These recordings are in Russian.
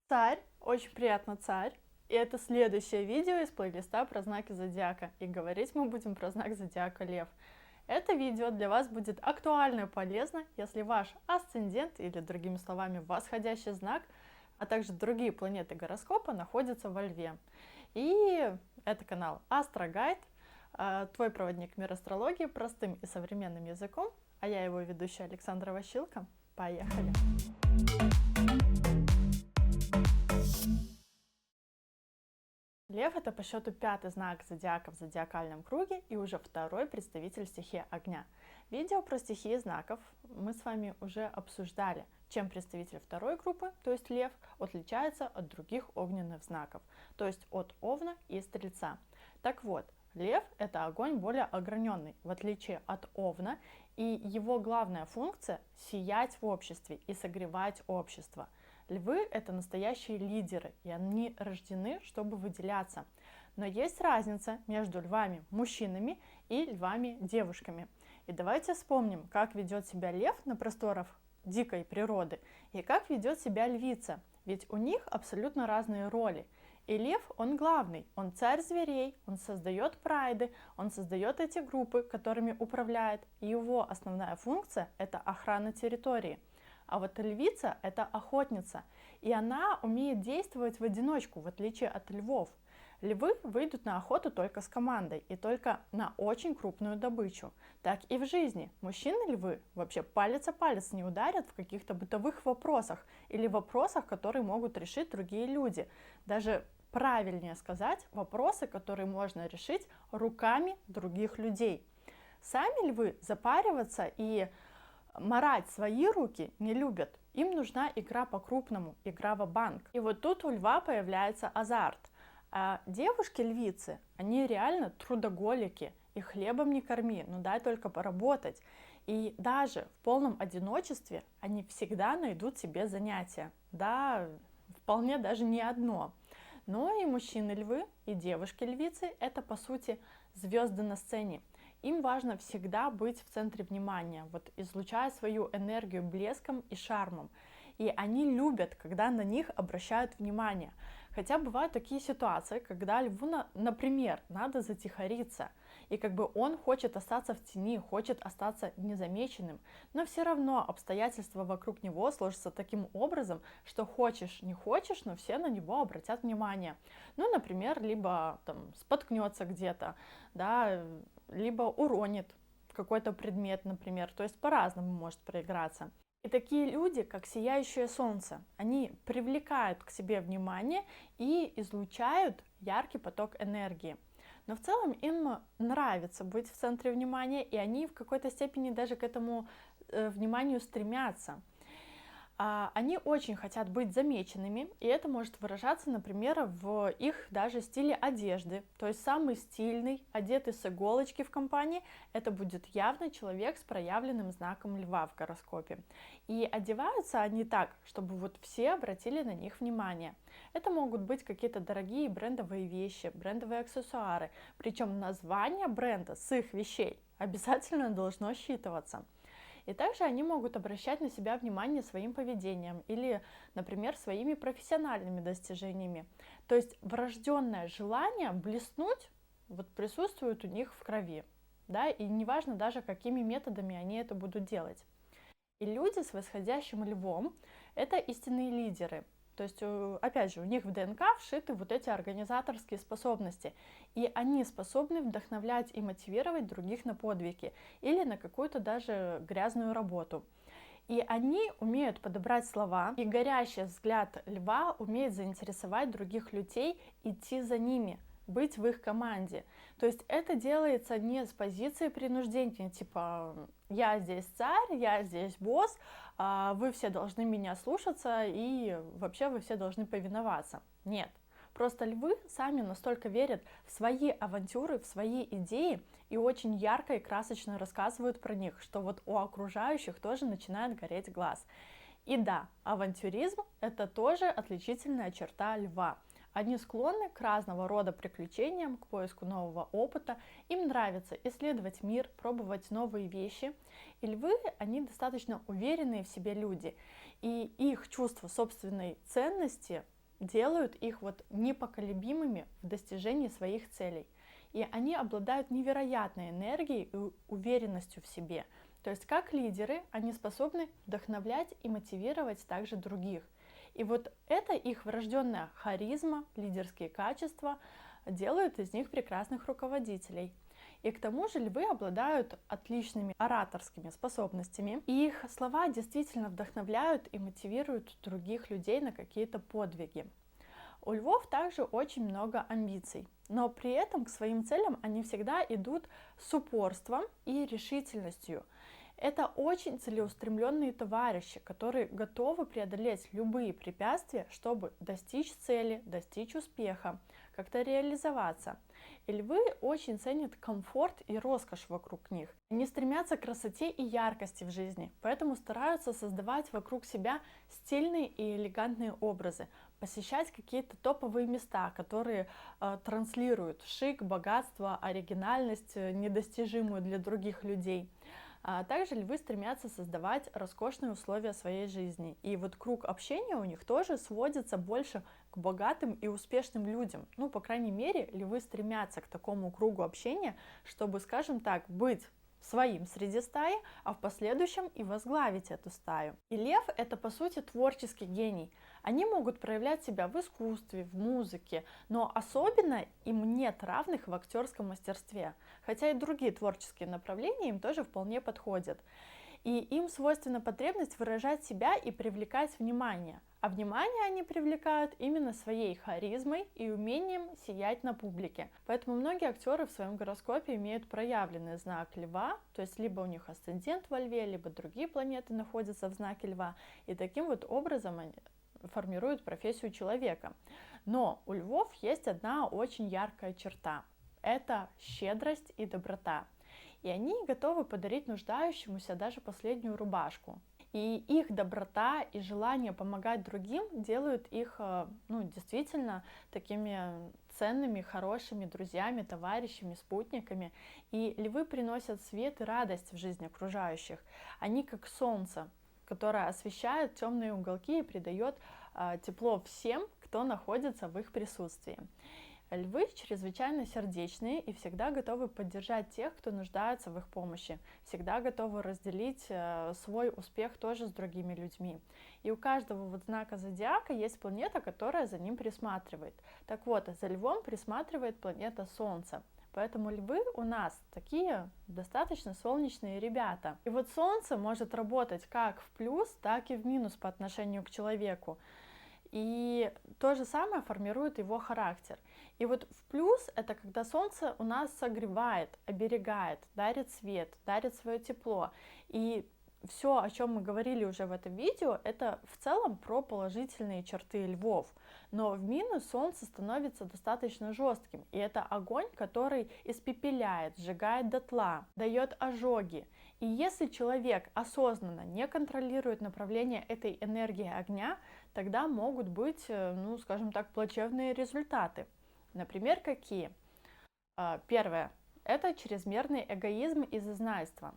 Царь, очень приятно, царь. И это следующее видео из плейлиста про знаки зодиака. И говорить мы будем про знак зодиака Лев. Это видео для вас будет актуально и полезно, если ваш асцендент, или другими словами восходящий знак, а также другие планеты гороскопа находятся во Льве. И это канал Астрогайд, твой проводник в мир астрологии простым и современным языком, а я его ведущая Александра Ващилко. Поехали! Лев — это по счету пятый знак зодиака в зодиакальном круге и уже второй представитель стихии огня. Видео про стихии знаков мы с вами уже обсуждали, чем представитель второй группы, то есть Лев, отличается от других огненных знаков, то есть от Овна и Стрельца. Так вот, Лев — это огонь более ограненный, в отличие от Овна, и его главная функция — сиять в обществе и согревать общество. Львы — это настоящие лидеры, и они рождены, чтобы выделяться. Но есть разница между львами-мужчинами и львами-девушками. И давайте вспомним, как ведет себя лев на просторах дикой природы и как ведет себя львица. Ведь у них абсолютно разные роли. И лев, он главный, он царь зверей, он создает прайды, он создает эти группы, которыми управляет. И его основная функция – это охрана территории. А вот львица – это охотница, и она умеет действовать в одиночку, в отличие от львов. Львы выйдут на охоту только с командой и только на очень крупную добычу. Так и в жизни. Мужчины-львы вообще палец о палец не ударят в каких-то бытовых вопросах или вопросах, которые могут решить другие люди. Даже правильнее сказать, вопросы, которые можно решить руками других людей. Сами львы запариваться и марать свои руки не любят. Им нужна игра по-крупному, игра ва-банк. И вот тут у льва появляется азарт. А девушки-львицы, они реально трудоголики. И хлебом не корми, ну дай только поработать. И даже в полном одиночестве они всегда найдут себе занятия. Да, вполне даже не одно. Но и мужчины-львы, и девушки-львицы – это, по сути, звезды на сцене. Им важно всегда быть в центре внимания, вот излучая свою энергию блеском и шармом. И они любят, когда на них обращают внимание. Хотя бывают такие ситуации, когда льву, например, надо затихариться. И как бы он хочет остаться в тени, хочет остаться незамеченным. Но все равно обстоятельства вокруг него сложатся таким образом, что хочешь, не хочешь, но все на него обратят внимание. Ну, например, либо там споткнется где-то, да, либо уронит какой-то предмет, например. То есть по-разному может проиграться. И такие люди, как сияющее солнце, они привлекают к себе внимание и излучают яркий поток энергии. Но в целом им нравится быть в центре внимания, и они в какой-то степени даже к этому вниманию стремятся. Они очень хотят быть замеченными, и это может выражаться, например, в их даже стиле одежды. То есть самый стильный, одетый с иголочки в компании, это будет явно человек с проявленным знаком льва в гороскопе. И одеваются они так, чтобы вот все обратили на них внимание. Это могут быть какие-то дорогие брендовые вещи, брендовые аксессуары, причем название бренда с их вещей обязательно должно считываться. И также они могут обращать на себя внимание своим поведением или, например, своими профессиональными достижениями. То есть врожденное желание блеснуть вот присутствует у них в крови. Да? И неважно даже, какими методами они это будут делать. И люди с восходящим львом – это истинные лидеры. То есть, опять же, у них в ДНК вшиты вот эти организаторские способности, и они способны вдохновлять и мотивировать других на подвиги или на какую-то даже грязную работу. И они умеют подобрать слова, и горящий взгляд льва умеет заинтересовать других людей, идти за ними, быть в их команде. То есть это делается не с позиции принуждения, типа я здесь царь, я здесь босс, вы все должны меня слушаться и вообще вы все должны повиноваться. Нет. Просто львы сами настолько верят в свои авантюры, в свои идеи и очень ярко и красочно рассказывают про них, что вот у окружающих тоже начинает гореть глаз. И да, авантюризм – это тоже отличительная черта льва. Они склонны к разного рода приключениям, к поиску нового опыта. Им нравится исследовать мир, пробовать новые вещи. И львы, они достаточно уверенные в себе люди. И их чувство собственной ценности делают их вот непоколебимыми в достижении своих целей. И они обладают невероятной энергией и уверенностью в себе. То есть как лидеры они способны вдохновлять и мотивировать также других. И вот это их врожденная харизма, лидерские качества делают из них прекрасных руководителей. И к тому же львы обладают отличными ораторскими способностями, и их слова действительно вдохновляют и мотивируют других людей на какие-то подвиги. У львов также очень много амбиций, но при этом к своим целям они всегда идут с упорством и решительностью. Это очень целеустремленные товарищи, которые готовы преодолеть любые препятствия, чтобы достичь цели, достичь успеха, как-то реализоваться. И львы очень ценят комфорт и роскошь вокруг них. Они стремятся к красоте и яркости в жизни, поэтому стараются создавать вокруг себя стильные и элегантные образы, посещать какие-то топовые места, которые транслируют шик, богатство, оригинальность, недостижимую для других людей. А также львы стремятся создавать роскошные условия своей жизни. И вот круг общения у них тоже сводится больше к богатым и успешным людям. Ну, по крайней мере, львы стремятся к такому кругу общения, чтобы, скажем так, быть своим среди стаи, а в последующем и возглавить эту стаю. И лев — это, по сути, творческий гений. Они могут проявлять себя в искусстве, в музыке, но особенно им нет равных в актерском мастерстве, хотя и другие творческие направления им тоже вполне подходят. И им свойственна потребность выражать себя и привлекать внимание. А внимание они привлекают именно своей харизмой и умением сиять на публике. Поэтому многие актеры в своем гороскопе имеют проявленный знак льва, то есть либо у них асцендент во льве, либо другие планеты находятся в знаке льва. И таким вот образом они формируют профессию человека. Но у львов есть одна очень яркая черта. Это щедрость и доброта. И они готовы подарить нуждающемуся даже последнюю рубашку. И их доброта и желание помогать другим делают их действительно такими ценными, хорошими друзьями, товарищами, спутниками. И львы приносят свет и радость в жизнь окружающих. Они как солнце, которое освещает темные уголки и придает тепло всем, кто находится в их присутствии. Львы чрезвычайно сердечные и всегда готовы поддержать тех, кто нуждается в их помощи, всегда готовы разделить свой успех тоже с другими людьми. И у каждого вот знака зодиака есть планета, которая за ним присматривает. Так вот, за львом присматривает планета Солнце. Поэтому львы у нас такие достаточно солнечные ребята. И вот Солнце может работать как в плюс, так и в минус по отношению к человеку. И то же самое формирует его характер. И вот в плюс это когда Солнце у нас согревает, оберегает, дарит свет, дарит свое тепло. И все, о чем мы говорили уже в этом видео, это в целом про положительные черты львов. Но в минус Солнце становится достаточно жестким. И это огонь, который испепеляет, сжигает дотла, дает ожоги. И если человек осознанно не контролирует направление этой энергии огня, тогда могут быть, скажем так, плачевные результаты. Например, какие? Первое – это чрезмерный эгоизм и зазнайство.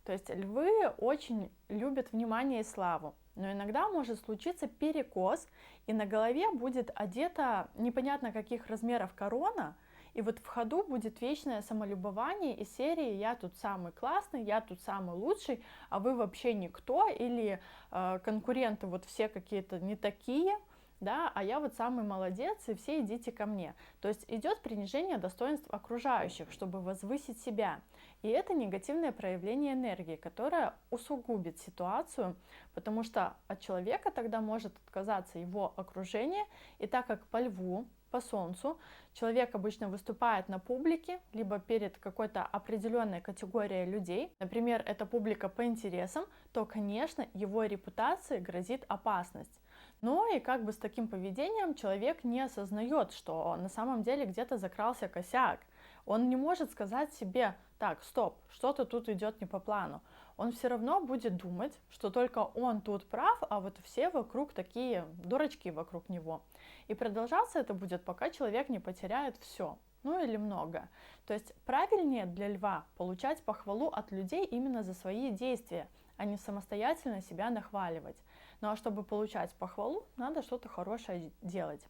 То есть львы очень любят внимание и славу, но иногда может случиться перекос, и на голове будет одета непонятно каких размеров корона, и вот в ходу будет вечное самолюбование из серии «я тут самый классный, я тут самый лучший, а вы вообще никто», или конкуренты вот все какие-то не такие, да, а я вот самый молодец, и все идите ко мне. То есть идет принижение достоинств окружающих, чтобы возвысить себя. И это негативное проявление энергии, которое усугубит ситуацию, потому что от человека тогда может отказаться его окружение, и так как по льву, по солнцу, человек обычно выступает на публике, либо перед какой-то определенной категорией людей, например, это публика по интересам, то, конечно, его репутации грозит опасность. Но и как бы с таким поведением человек не осознает, что на самом деле где-то закрался косяк. Он не может сказать себе: так, стоп, что-то тут идет не по плану. Он все равно будет думать, что только он тут прав, а вот все вокруг такие дурачки вокруг него. И продолжаться это будет, пока человек не потеряет все, или много. То есть правильнее для льва получать похвалу от людей именно за свои действия, а не самостоятельно себя нахваливать. Ну а чтобы получать похвалу, надо что-то хорошее делать.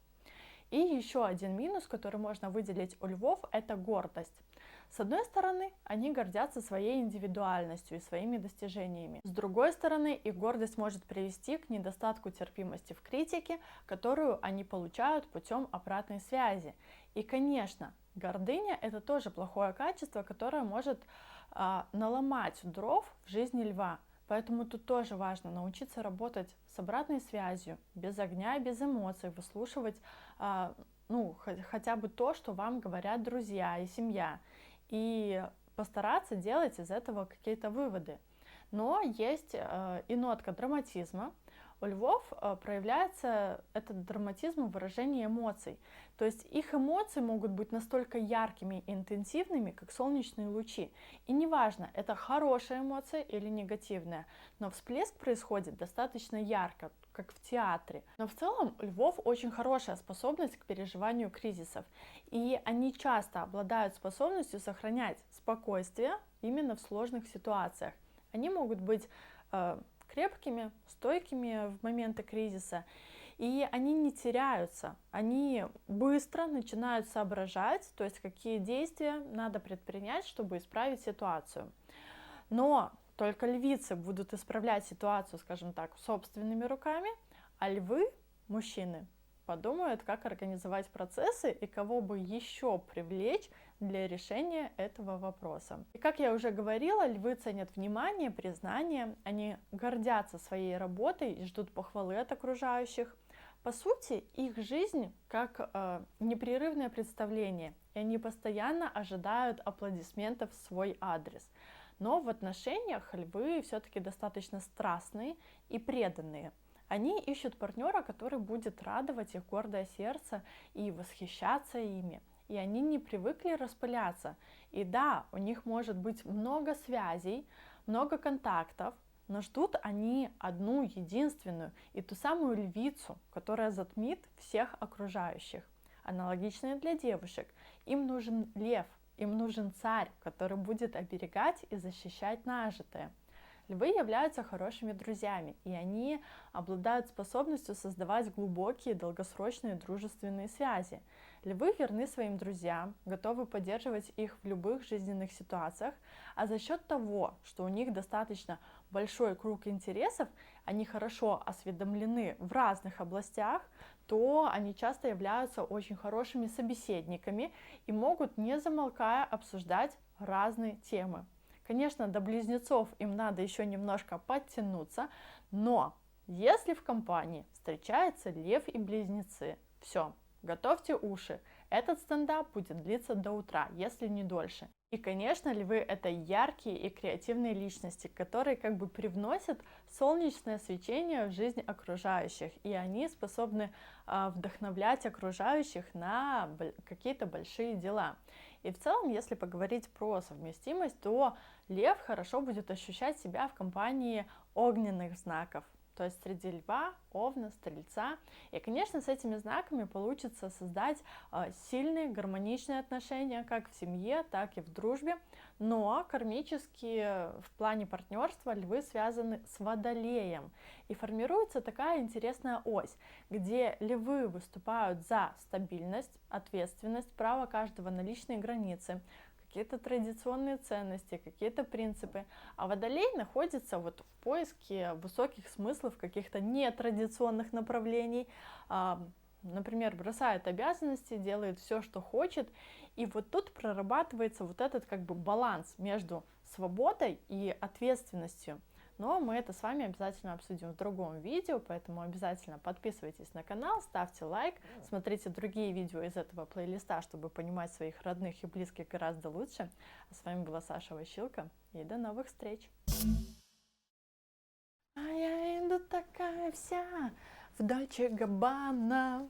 И еще один минус, который можно выделить у львов, это гордость. С одной стороны, они гордятся своей индивидуальностью и своими достижениями. С другой стороны, их гордость может привести к недостатку терпимости в критике, которую они получают путем обратной связи. И, конечно, гордыня – это тоже плохое качество, которое может наломать дров в жизни льва. Поэтому тут тоже важно научиться работать с обратной связью, без огня и без эмоций, выслушивать хотя бы то, что вам говорят друзья и семья, и постараться делать из этого какие-то выводы. Но есть и нотка драматизма. У львов проявляется этот драматизм в выражении эмоций. То есть их эмоции могут быть настолько яркими и интенсивными, как солнечные лучи. И неважно, это хорошая эмоция или негативная, но всплеск происходит достаточно ярко, как в театре. Но в целом у львов очень хорошая способность к переживанию кризисов. И они часто обладают способностью сохранять спокойствие именно в сложных ситуациях. Они могут быть крепкими, стойкими в моменты кризиса, и они не теряются, они быстро начинают соображать, то есть какие действия надо предпринять, чтобы исправить ситуацию. Но только львицы будут исправлять ситуацию, скажем так, собственными руками, а львы, мужчины, подумают, как организовать процессы и кого бы еще привлечь для решения этого вопроса. И как я уже говорила, львы ценят внимание, признание, они гордятся своей работой и ждут похвалы от окружающих. По сути, их жизнь как непрерывное представление, и они постоянно ожидают аплодисментов в свой адрес. Но в отношениях львы все-таки достаточно страстные и преданные. Они ищут партнера, который будет радовать их гордое сердце и восхищаться ими. И они не привыкли распыляться. И да, у них может быть много связей, много контактов, но ждут они одну единственную и ту самую львицу, которая затмит всех окружающих. Аналогично и для девушек. Им нужен лев, им нужен царь, который будет оберегать и защищать нажитое. Львы являются хорошими друзьями, и они обладают способностью создавать глубокие, долгосрочные дружественные связи. Львы верны своим друзьям, готовы поддерживать их в любых жизненных ситуациях, а за счет того, что у них достаточно большой круг интересов, они хорошо осведомлены в разных областях, то они часто являются очень хорошими собеседниками и могут, не замолкая, обсуждать разные темы. Конечно, до близнецов им надо еще немножко подтянуться, но если в компании встречаются лев и близнецы, все, готовьте уши. Этот стендап будет длиться до утра, если не дольше. И, конечно, львы – это яркие и креативные личности, которые как бы привносят солнечное свечение в жизнь окружающих, и они способны вдохновлять окружающих на какие-то большие дела. И в целом, если поговорить про совместимость, то лев хорошо будет ощущать себя в компании огненных знаков, то есть среди льва, овна, стрельца. И, конечно, с этими знаками получится создать сильные, гармоничные отношения как в семье, так и в дружбе. Но кармически в плане партнерства львы связаны с водолеем. И формируется такая интересная ось, где львы выступают за стабильность, ответственность, право каждого на личные границы, какие-то традиционные ценности, какие-то принципы. А водолей находится вот в поиске высоких смыслов, каких-то нетрадиционных направлений. Например, бросает обязанности, делает все, что хочет. И вот тут прорабатывается вот этот как бы баланс между свободой и ответственностью. Но мы это с вами обязательно обсудим в другом видео, поэтому обязательно подписывайтесь на канал, ставьте лайк, смотрите другие видео из этого плейлиста, чтобы понимать своих родных и близких гораздо лучше. А с вами была Саша Ващилко, и до новых встреч! А я иду такая вся в Дольче Габбана.